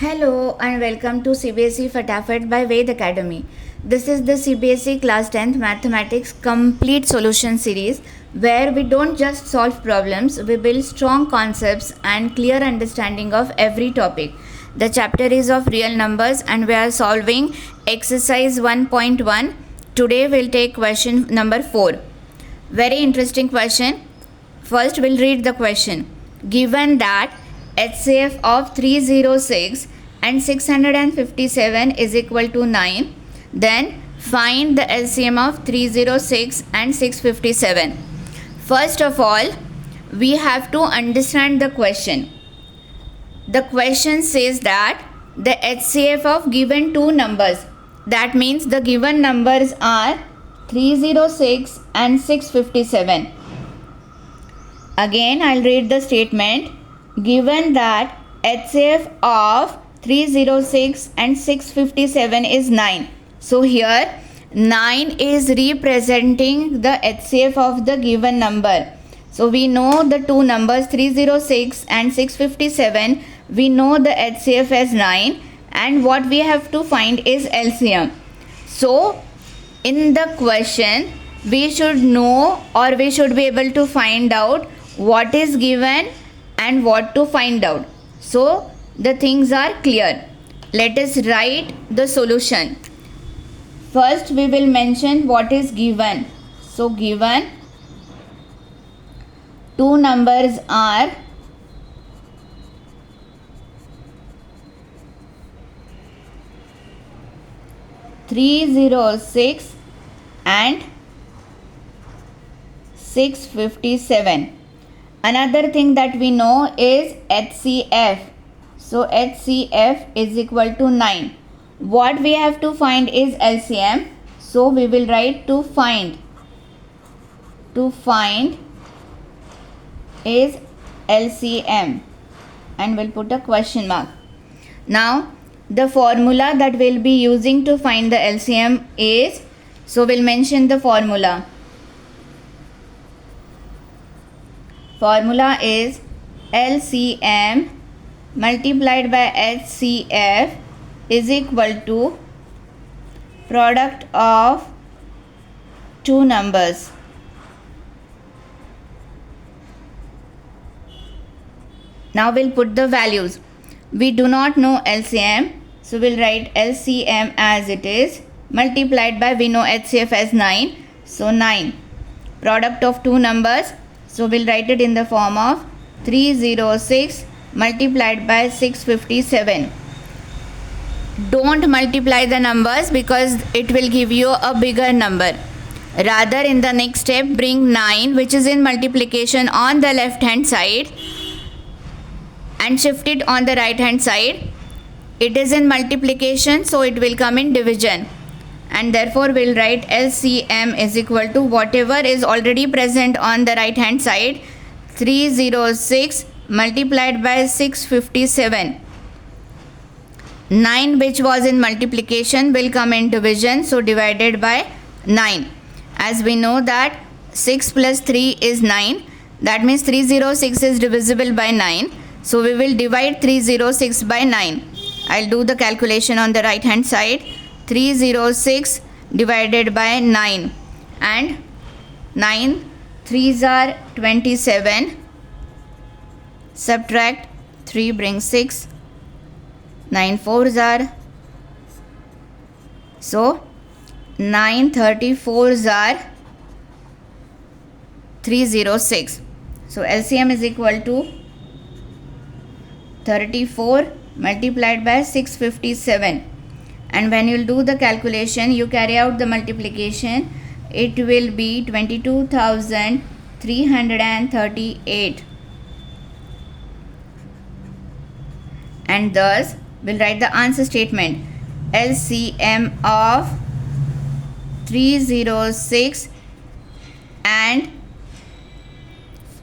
Hello and welcome to CBSE Fatafat by Ved Academy. This is the CBSE Class 10th Mathematics Complete Solution Series where we don't just solve problems, we build strong concepts and clear understanding of every topic. The chapter is of real numbers and we are solving exercise 1.1. Today we'll take question number 4. Very interesting question. First we'll read the question. Given that HCF of 306 and 657 is equal to 9, then find the LCM of 306 and 657. First of all, we have to understand the question. The question says that the HCF of given two numbers, that means the given numbers are 306 and 657. Again, I'll read the statement. Given that HCF of 306 and 657 is 9. So here 9 is representing the HCF of the given number. So we know the two numbers 306 and 657. We know the HCF as 9 and what we have to find is LCM. So in the question we should know or we should be able to find out what is given and what to find out. So the things are clear. Let us write the solution. First we will mention what is given. So given two numbers are 306 and 657. Another thing that we know is HCF. So HCF is equal to 9. What we have to find is LCM. So we will write to find. To find is LCM and we'll put a question mark. Now the formula that we'll be using to find the LCM is, so we'll mention the formula. Formula is LCM multiplied by HCF is equal to product of two numbers. Now we'll put the values. We do not know LCM, so we'll write LCM as it is multiplied by, we know HCF as 9, so 9. Product of two numbers, so we'll write it in the form of 306 multiplied by 657. Don't multiply the numbers because it will give you a bigger number. Rather, in the next step, bring 9 which is in multiplication on the left hand side and shift it on the right hand side. It is in multiplication, so it will come in division. And therefore we'll write LCM is equal to whatever is already present on the right hand side, 306 multiplied by 657. 9 which was in multiplication will come in division, so divided by 9. As we know that 6 plus 3 is 9, that means 306 is divisible by 9. So we will divide 306 by 9. I'll do the calculation on the right hand side. 306 divided by 9 and 9 3s are 27, subtract 3 brings 6, 9 4s are, so 9 34s are 306. So LCM is equal to 34 multiplied by 657. And when you'll do the calculation, you carry out the multiplication, it will be 22,338. And thus, we'll write the answer statement. LCM of 306 and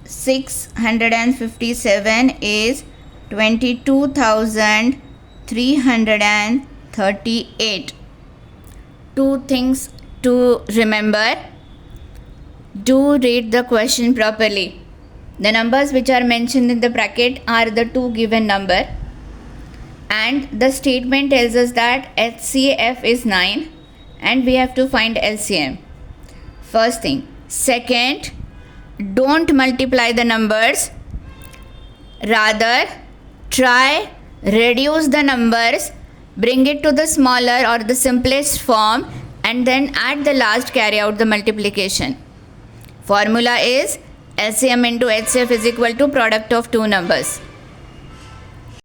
657 is 22,338. Two things to remember. Do read the question properly. The numbers which are mentioned in the bracket are the two given number and the statement tells us that HCF is 9 and we have to find LCM. First thing. Second, don't multiply the numbers, rather try reduce the numbers, bring it to the smaller or the simplest form, and then at the last carry out the multiplication. Formula is LCM into HCF is equal to product of two numbers.